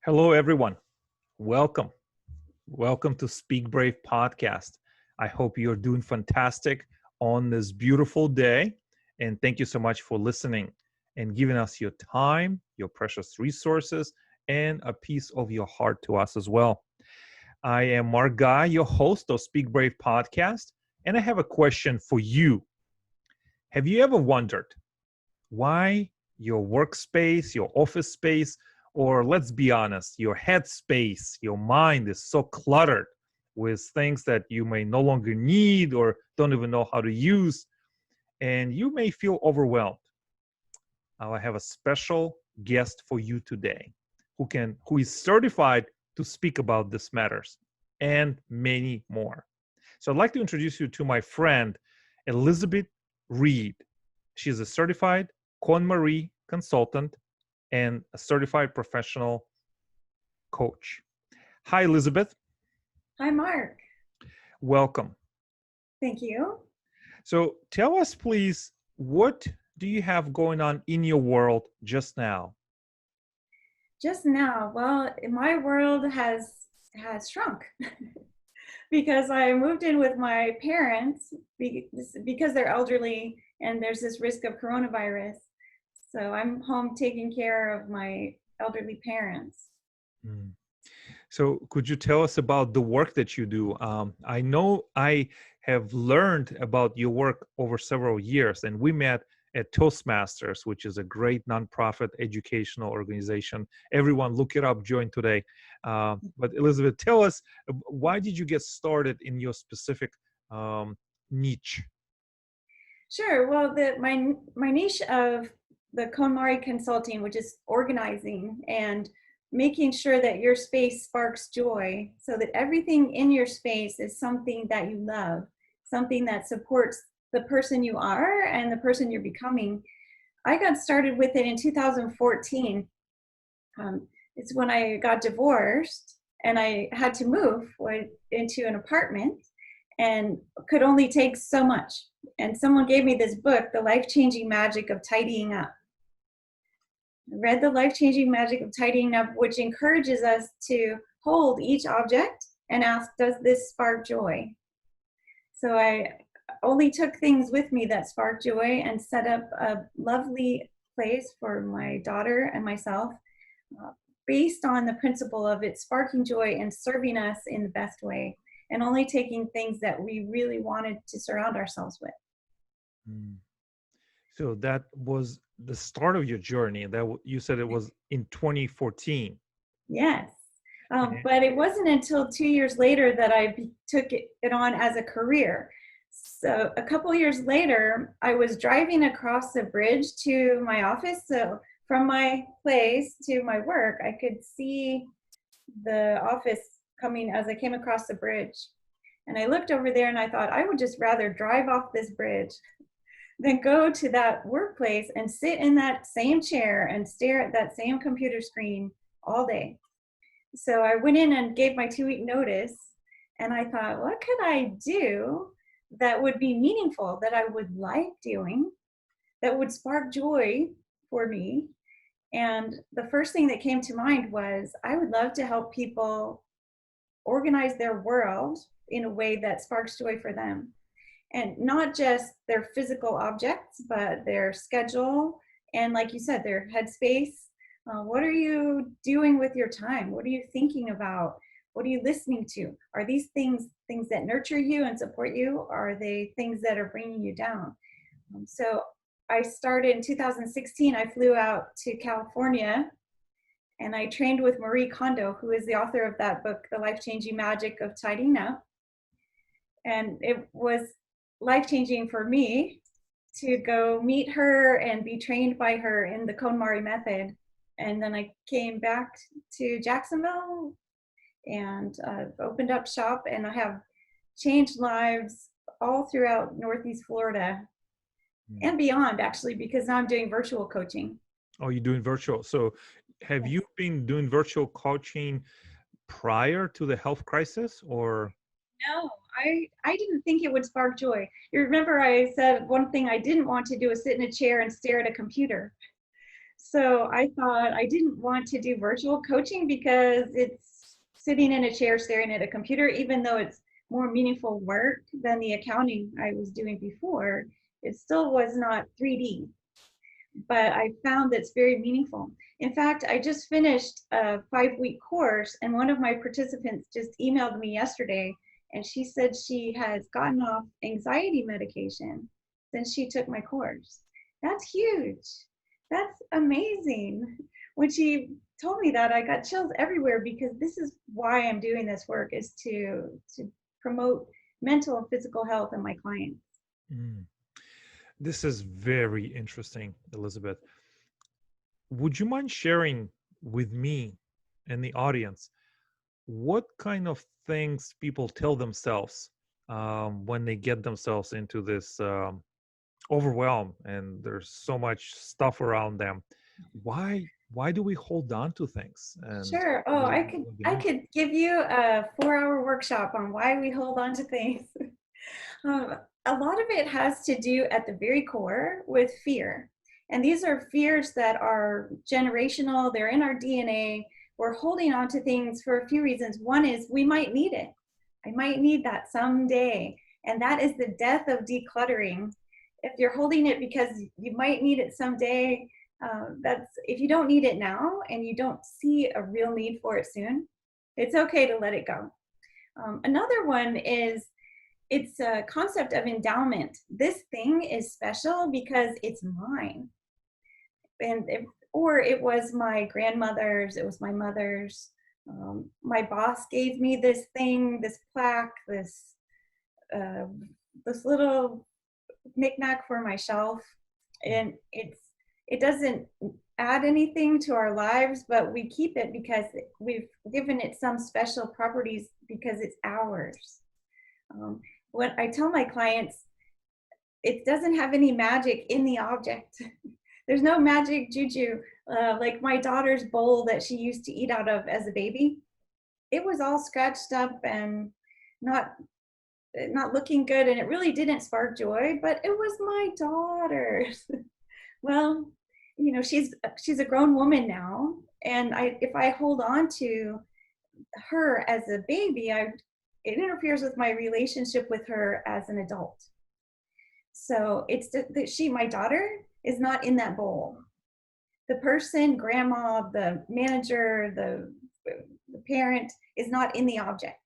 Hello, everyone. Welcome. Welcome to Speak Brave podcast. I hope you're doing fantastic on this beautiful day. And thank you so much for listening and giving us your time, your precious resources, and a piece of your heart to us as well. I am Mark Guy, your host of Speak Brave podcast. And I have a question for you. Have you ever wondered why your workspace, your office space, or let's be honest, your headspace, your mind is so cluttered with things that you may no longer need or don't even know how to use, and you may feel overwhelmed? I have a special guest for you today who is certified to speak about these matters and many more. So I'd like to introduce you to my friend Elizabeth Reed. She's a certified KonMari consultant and a certified professional coach. Hi, Elizabeth. Hi, Mark. Welcome. Thank you. So tell us, please, what do you have going on in your world just now? Just now, well, my world has shrunk because I moved in with my parents because they're elderly and there's this risk of coronavirus. So I'm home taking care of my elderly parents. Mm. So could you tell us about the work that you do? I know I have learned about your work over several years, and we met at Toastmasters, which is a great nonprofit educational organization. Everyone look it up, join today. But Elizabeth, tell us, why did you get started in your specific niche? Sure. Well, my niche of the KonMari consulting, which is organizing and making sure that your space sparks joy, so that everything in your space is something that you love, something that supports the person you are and the person you're becoming. I got started with it in 2014. It's when I got divorced and I had to move into an apartment and could only take so much. And someone gave me this book, The Life-Changing Magic of Tidying Up. I read The Life-Changing Magic of Tidying Up, which encourages us to hold each object and ask, does this spark joy? So I only took things with me that sparked joy and set up a lovely place for my daughter and myself, based on the principle of it sparking joy and serving us in the best way, and only taking things that we really wanted to surround ourselves with. Mm. So that was the start of your journey. You said it was in 2014. Yes. And, But it wasn't until 2 years later that I took it on as a career. So a couple years later, I was driving across the bridge to my office. So from my place to my work, I could see the office coming as I came across the bridge. And I looked over there and I thought, I would just rather drive off this bridge than go to that workplace and sit in that same chair and stare at that same computer screen all day. So I went in and gave my 2-week notice, and I thought, what could I do that would be meaningful, that I would like doing, that would spark joy for me? And the first thing that came to mind was I would love to help people organize their world in a way that sparks joy for them. And not just their physical objects, but their schedule. And like you said, their headspace. What are you doing with your time? What are you thinking about? What are you listening to? Are these things that nurture you and support you? Or are they things that are bringing you down? So I started in 2016. I flew out to California and I trained with Marie Kondo, who is the author of that book, The Life-Changing Magic of Tidying Up. And it was life-changing for me to go meet her and be trained by her in the KonMari method. And then I came back to Jacksonville and opened up shop, and I have changed lives all throughout Northeast Florida and beyond, actually, because now I'm doing virtual coaching. oh, you're doing virtual. So have you been doing virtual coaching prior to the health crisis, or? No, I didn't think it would spark joy. You remember I said one thing I didn't want to do is sit in a chair and stare at a computer. So I thought I didn't want to do virtual coaching because it's sitting in a chair staring at a computer, even though it's more meaningful work than the accounting I was doing before. It still was not 3D, but I found that's very meaningful. In fact, I just finished a 5-week course, and one of my participants just emailed me yesterday, and she said she has gotten off anxiety medication since she took my course. That's huge. That's amazing. When she told me that, I got chills everywhere, because this is why I'm doing this work, is to promote mental and physical health in my clients. Mm. This is very interesting, Elizabeth. Would you mind sharing with me and the audience what kind of things people tell themselves when they get themselves into this overwhelm and there's so much stuff around them? Why do we hold on to things? And Sure. Oh, what, I what could are the I needs? could give you a 4-hour workshop on why we hold on to things. A lot of it has to do at the very core with fear. And these are fears that are generational, they're in our DNA. We're holding on to things for a few reasons. One is we might need it. I might need that someday. And that is the death of decluttering. If you're holding it because you might need it someday, that's, if you don't need it now and you don't see a real need for it soon, it's okay to let it go. Another one is, it's a concept of endowment. This thing is special because it's mine. And or it was my grandmother's, it was my mother's. My boss gave me this thing, this plaque, uh, this little knickknack for my shelf, and it doesn't add anything to our lives, but we keep it because we've given it some special properties because it's ours. When I tell my clients, it doesn't have any magic in the object. There's no magic juju. Like my daughter's bowl that she used to eat out of as a baby, it was all scratched up and not not looking good, and it really didn't spark joy, but it was my daughter's. Well, you know, she's a grown woman now, and if I hold on to her as a baby, it interferes with my relationship with her as an adult. So it's that my daughter is not in that bowl. The person, grandma, the manager, the parent is not in the object.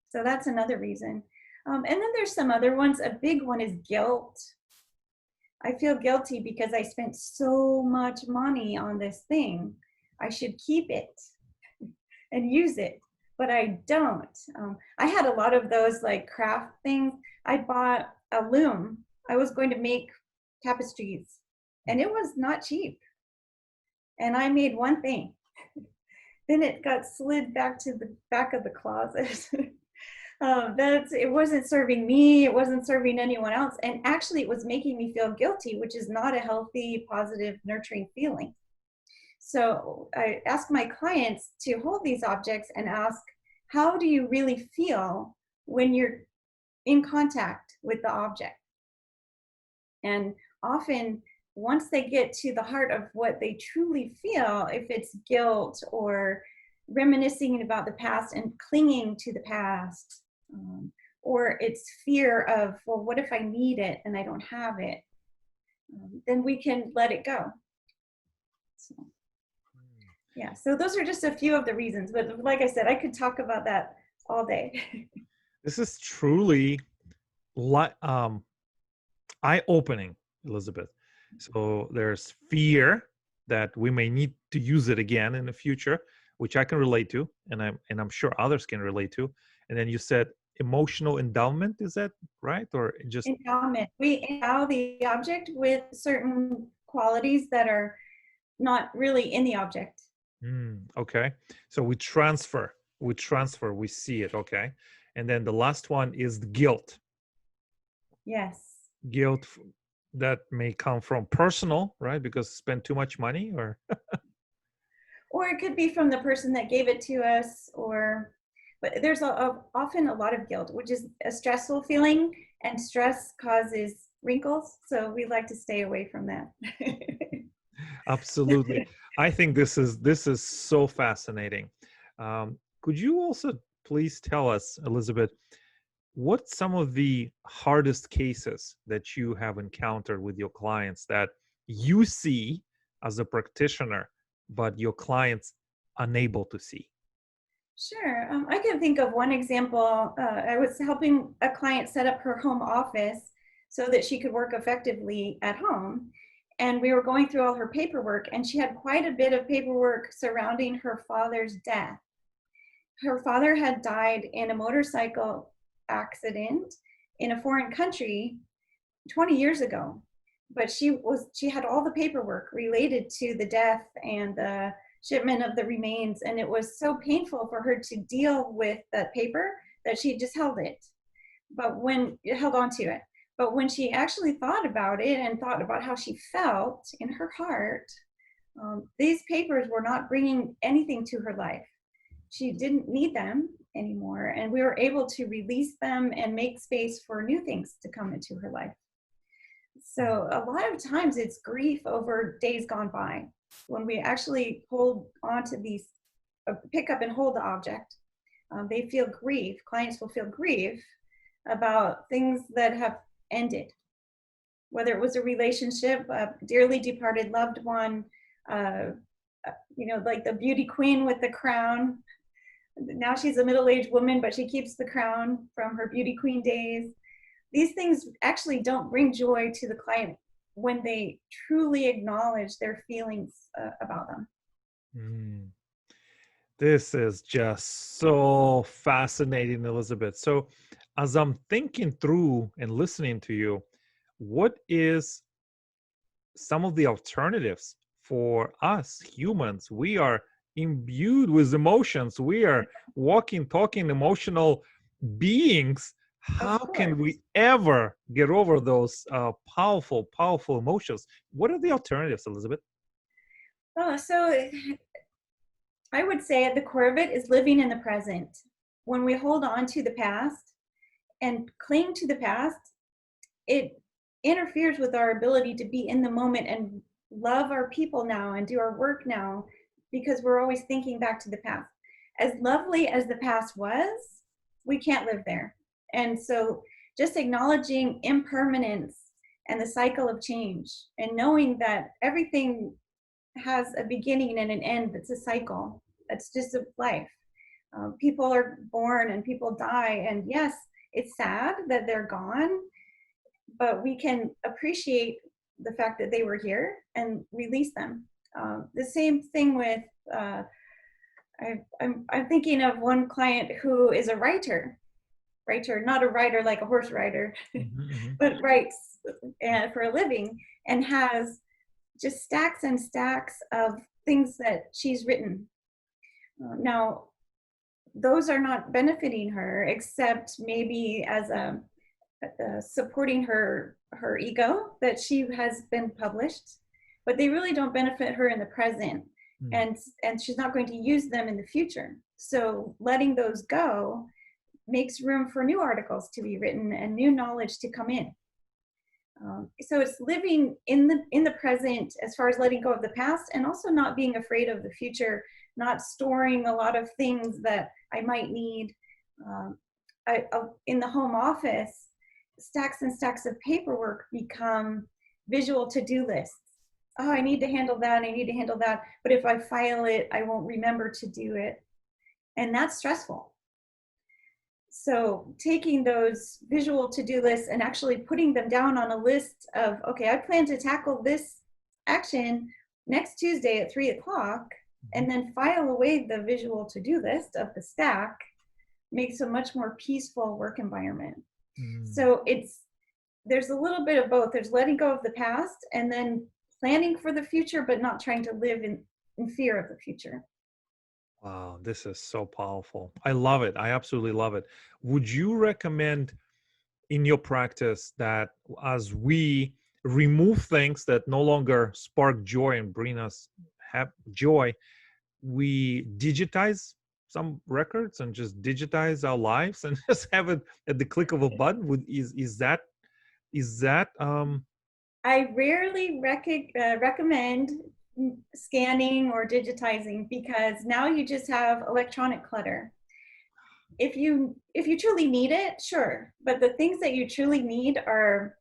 So that's another reason. And then there's some other ones. A big one is guilt. I feel guilty because I spent so much money on this thing. I should keep it and use it, but I don't. I had a lot of those like craft things. I bought a loom. I was going to make tapestries, and it was not cheap. And I made one thing. Then it got slid back to the back of the closet. It wasn't serving me, it wasn't serving anyone else, and actually it was making me feel guilty, which is not a healthy, positive, nurturing feeling. So I ask my clients to hold these objects and ask, how do you really feel when you're in contact with the object? And often, once they get to the heart of what they truly feel, if it's guilt or reminiscing about the past and clinging to the past, or it's fear of, well, what if I need it and I don't have it? Then we can let it go. So, yeah, so those are just a few of the reasons. But like I said, I could talk about that all day. This is truly eye-opening, Elizabeth. So there's fear that we may need to use it again in the future, which I can relate to, and I'm sure others can relate to. And then you said emotional endowment. Is that right, or just Endowment. We endow the object with certain qualities that are not really in the object. Okay? So we see it. Okay, and then the last one is the guilt. Yes. Guilt that may come from personal, right? Because spend too much money, or Or it could be from the person that gave it to us, but there's often a lot of guilt, which is a stressful feeling, and stress causes wrinkles. So we like to stay away from that. Absolutely. I think this is so fascinating. Could you also please tell us, Elizabeth, what some of the hardest cases that you have encountered with your clients that you see as a practitioner, but your clients unable to see? Sure. I can think of one example. I was helping a client set up her home office so that she could work effectively at home. And we were going through all her paperwork, and she had quite a bit of paperwork surrounding her father's death. Her father had died in a motorcycle accident in a foreign country 20 years ago, but she had all the paperwork related to the death and the shipment of the remains, and it was so painful for her to deal with that paper that she just held it, but when it held on to it. But when she actually thought about it and thought about how she felt in her heart, these papers were not bringing anything to her life. She didn't need them anymore, and we were able to release them and make space for new things to come into her life. So a lot of times it's grief over days gone by. When we actually hold on to these, pick up and hold the object, they feel grief. Clients will feel grief about things that have ended, whether it was a relationship, a dearly departed loved one, like the beauty queen with the crown. Now she's a middle-aged woman, but she keeps the crown from her beauty queen days. These things actually don't bring joy to the client when they truly acknowledge their feelings about them. Mm. This is just so fascinating, Elizabeth. So, as I'm thinking through and listening to you, what is some of the alternatives for us humans? We are imbued with emotions. We are walking, talking, emotional beings. Of How can course. we ever get over those powerful, powerful emotions? What are the alternatives, Elizabeth? So I would say at the core of it is living in the present. When we hold on to the past and cling to the past, it interferes with our ability to be in the moment and love our people now and do our work now, because we're always thinking back to the past. As lovely as the past was, we can't live there. And so just acknowledging impermanence and the cycle of change and knowing that everything has a beginning and an end. That's a cycle. That's just a life. People are born and people die, and yes, it's sad that they're gone, but we can appreciate the fact that they were here and release them. The same thing with, I'm thinking of one client who is a writer, not a writer like a horse rider, Mhm, but writes for a living and has just stacks and stacks of things that she's written. Now, those are not benefiting her except maybe as a supporting her ego that she has been published, but they really don't benefit her in the present, mhm, and she's not going to use them in the future. So letting those go makes room for new articles to be written and new knowledge to come in. So it's living in the present as far as letting go of the past, and also not being afraid of the future, not storing a lot of things that I might need. In the home office, stacks and stacks of paperwork become visual to-do lists. Oh, I need to handle that, I need to handle that, but if I file it, I won't remember to do it. And that's stressful. So taking those visual to-do lists and actually putting them down on a list of, okay, I plan to tackle this action next Tuesday at 3:00, mhm, and then file away the visual to-do list of the stack, makes a much more peaceful work environment. mhm. So there's a little bit of both. There's letting go of the past and then planning for the future, but not trying to live in fear of the future. Wow, this is so powerful. I love it. I absolutely love it. Would you recommend in your practice that as we remove things that no longer spark joy and bring us joy, we digitize some records and just digitize our lives and just have it at the click of a button? Is that I rarely recommend scanning or digitizing because now you just have electronic clutter. If you truly need it, sure, but the things that you truly need are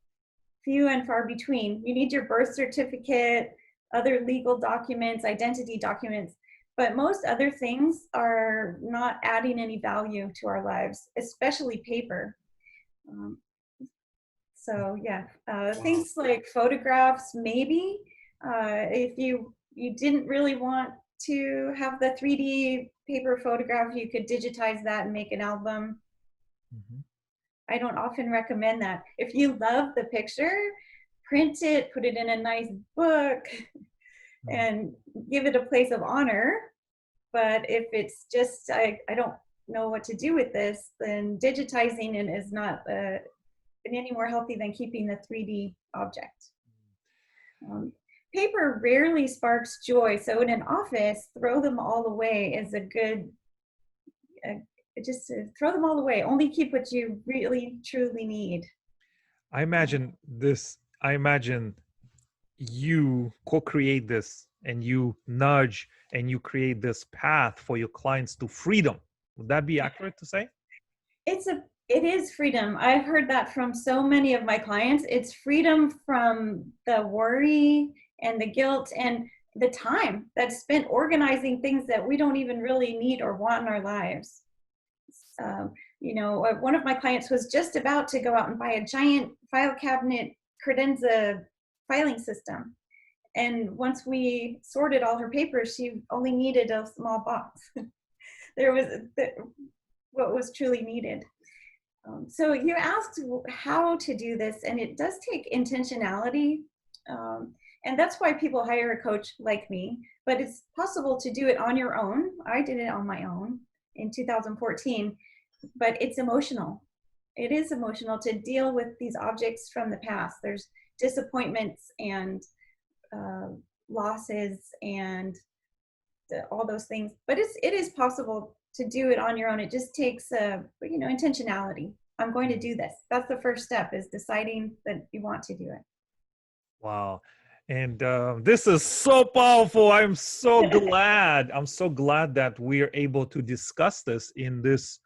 few and far between. You need your birth certificate, other legal documents, identity documents, but most other things are not adding any value to our lives, especially paper. Um, so yeah, Wow. things like photographs, maybe if you didn't really want to have the 3D paper photograph, you could digitize that and make an album. Mhm. I don't often recommend that. If you love the picture, print it, put it in a nice book, Mm. and give it a place of honor. But if it's just, I don't know what to do with this, then digitizing it is not any more healthy than keeping the 3D object. Um, Paper rarely sparks joy. So in an office, throw them all away is a good, uh, just throw them all away. Only keep what you really, truly need. I imagine this. I imagine you co-create this and you nudge and you create this path for your clients to freedom. Would that be accurate to say? It is freedom. I've heard that from so many of my clients. It's freedom from the worry and the guilt and the time that's spent organizing things that we don't even really need or want in our lives. One of my clients was just about to go out and buy a giant file cabinet credenza filing system. And once we sorted all her papers, she only needed a small box. There was what was truly needed. So you asked how to do this, and it does take intentionality. And that's why people hire a coach like me, but it's possible to do it on your own. I did it on my own in 2014, but it's emotional. It is emotional to deal with these objects from the past. There's disappointments and uh, losses and all those things, but it is possible to do it on your own. It just takes intentionality. I'm going to do this. That's the first step, is deciding that you want to do it. Wow. And this is so powerful. I'm so glad. I'm so glad that we are able to discuss this in this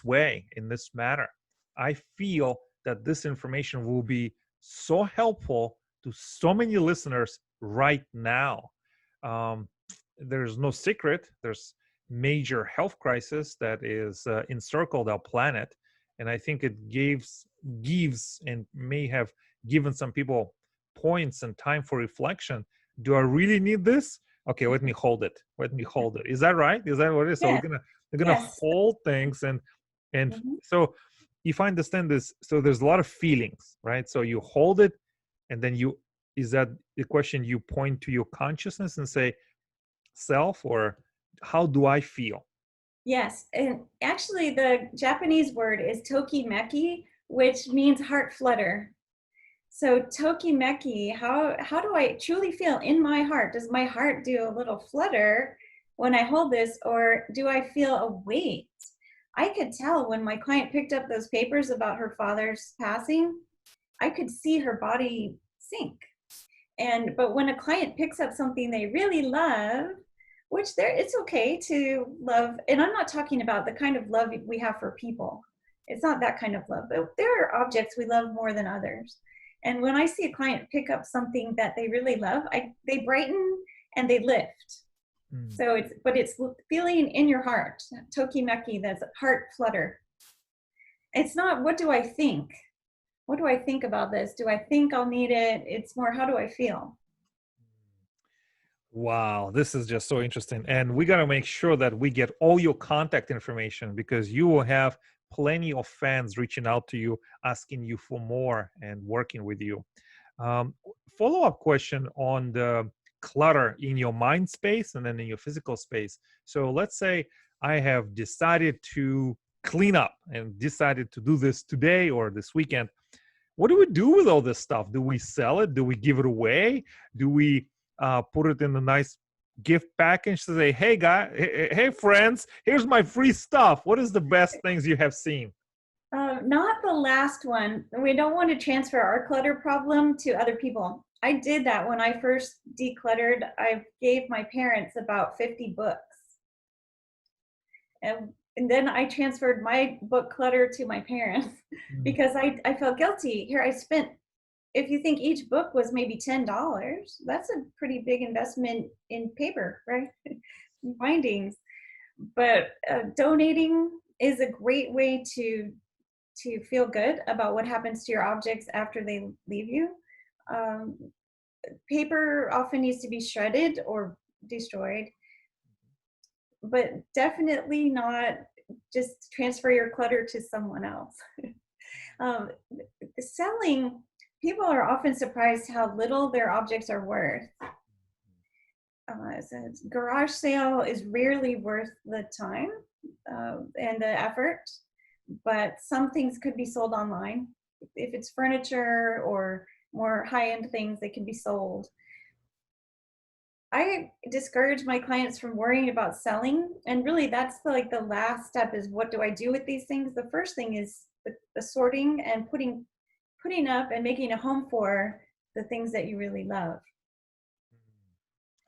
way, in this manner. I feel that this information will be so helpful to so many listeners right now. Um, there's no secret. There's major health crisis that is encircled our planet, and I think it gives and may have given some people points and time for reflection. Do I really need this? Okay, let me hold it. Let me hold it. Is that right? Is that what it is? So Yes, we're gonna yes. hold things and Mhm. so if I understand this, so there's a lot of feelings, right? So you hold it, and then you is that the question, you point to your consciousness and say self, or how do I feel? Yes, and actually the Japanese word is tokimeki, which means heart flutter. So tokimeki, how do I truly feel in my heart? Does my heart do a little flutter when I hold this, or do I feel a weight? I could tell when my client picked up those papers about her father's passing, I could see her body sink. But when a client picks up something they really love, which there it's okay to love, and I'm not talking about the kind of love we have for people. It's not that kind of love, but there are objects we love more than others. And when I see a client pick up something that they really love, they brighten and they lift. Mm. So it's feeling in your heart, tokimeki, that's heart flutter. It's not what do I think? What do I think about this? Do I think I'll need it? It's more how do I feel? Wow, this is just so interesting. And we got to make sure that we get all your contact information, because you will have plenty of fans reaching out to you, asking you for more and working with you. Um, Follow-up question on the clutter in your mind space and then in your physical space. So let's say I have decided to clean up and decided to do this today or this weekend. What do we do with all this stuff? Do we sell it? Do we give it away? Do we put it in a nice gift package to say, hey, guy, hey, friends, here's my free stuff? What is the best things you have seen? Not the last one. We don't want to transfer our clutter problem to other people. I did that when I first decluttered. I gave my parents about 50 books. And then I transferred my book clutter to my parents Mm. because I felt guilty. Here I spent, if you think each book was maybe $10, that's a pretty big investment in paper, right? Bindings. But donating is a great way to feel good about what happens to your objects after they leave you. Um, Paper often needs to be shredded or destroyed, but definitely not just transfer your clutter to someone else. um, Selling, people are often surprised how little their objects are worth. So garage sale is rarely worth the time and the effort, but some things could be sold online. If it's furniture or more high-end things, they can be sold. I discourage my clients from worrying about selling, and really that's the last step is what do I do with these things. The first thing is the sorting and putting up and making a home for the things that you really love.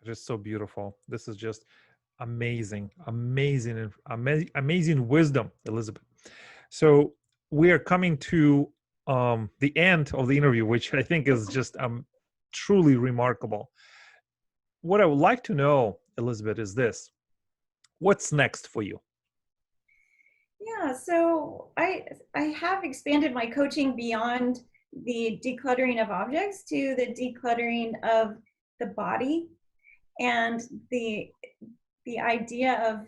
Just so beautiful. This is just amazing, amazing, amazing wisdom, Elizabeth. So we are coming to the end of the interview, which I think is just truly remarkable. What I would like to know, Elizabeth, is this: what's next for you? Yeah, so I have expanded my coaching beyond the decluttering of objects to the decluttering of the body and the idea of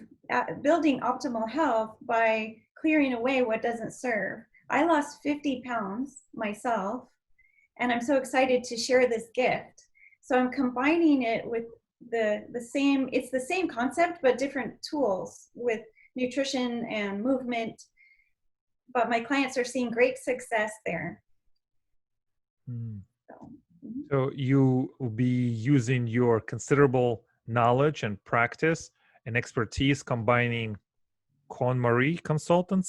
building optimal health by clearing away what doesn't serve. I lost 50 pounds myself, and I'm so excited to share this gift. So I'm combining it with the same, it's the same concept, but different tools with nutrition and movement. But my clients are seeing great success there. Mm. So, So you will be using your considerable knowledge and practice and expertise, combining KonMari consultant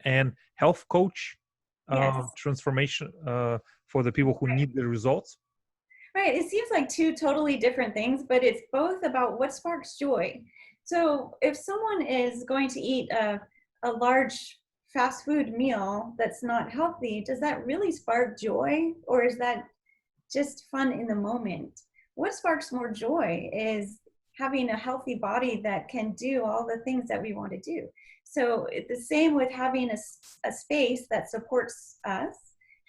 and health coach yes. transformation for the people who need the results. Right. It seems like two totally different things, but it's both about what sparks joy. So if someone is going to eat a large fast food meal that's not healthy, does that really spark joy, or is that just fun in the moment? What sparks more joy is having a healthy body that can do all the things that we want to do. So it's the same with having a space that supports us,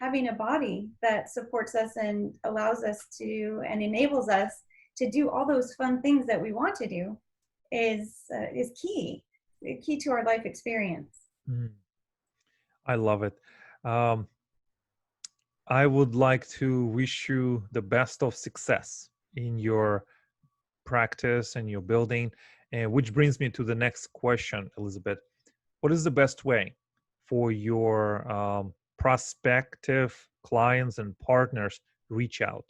having a body that supports us and allows us to and enables us to do all those fun things that we want to do is key to our life experience. Mm, I love it. Um, I would like to wish you the best of success in your practice and your building. And which brings me to the next question, Elizabeth. What is the best way for your prospective clients and partners reach out?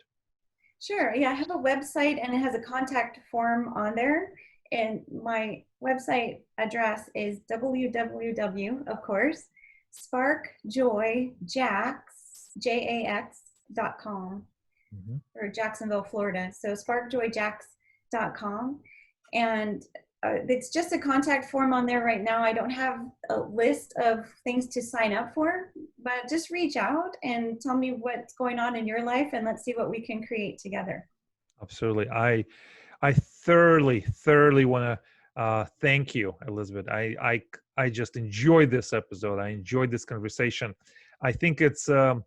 Sure. Yeah, I have a website and it has a contact form on there. And my website address is www, of course, sparkjoyjax.com Mhm. or Jacksonville, Florida. So sparkjoyjax.com. And it's just a contact form on there right now. I don't have a list of things to sign up for, but just reach out and tell me what's going on in your life and let's see what we can create together. Absolutely. I thoroughly want to thank you, Elizabeth. I just enjoyed this episode. I enjoyed this conversation. I think it's a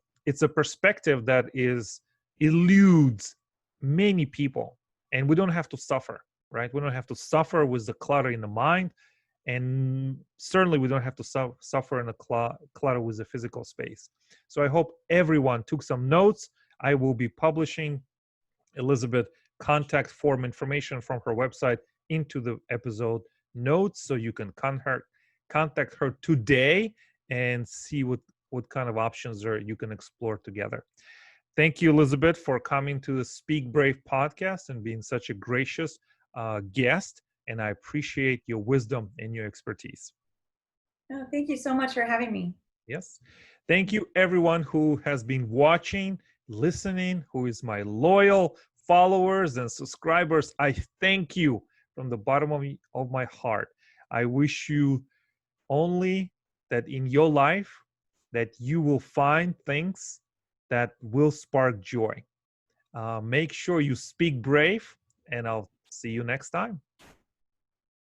perspective that is eludes many people, and we don't have to suffer, right? We don't have to suffer with the clutter in the mind, and certainly we don't have to suffer in the clutter with the physical space. So I hope everyone took some notes. I will be publishing Elizabeth contact form information from her website into the episode notes, so you can contact her today and see what kind of options are you can explore together. Thank you, Elizabeth, for coming to the Speak Brave podcast and being such a gracious guest. And I appreciate your wisdom and your expertise. Oh, thank you so much for having me. Yes. Thank you, everyone who has been watching, listening, who is my loyal followers and subscribers. I thank you from the bottom of my heart. I wish you only that in your life that you will find things that will spark joy. Make sure you speak brave, and I'll see you next time.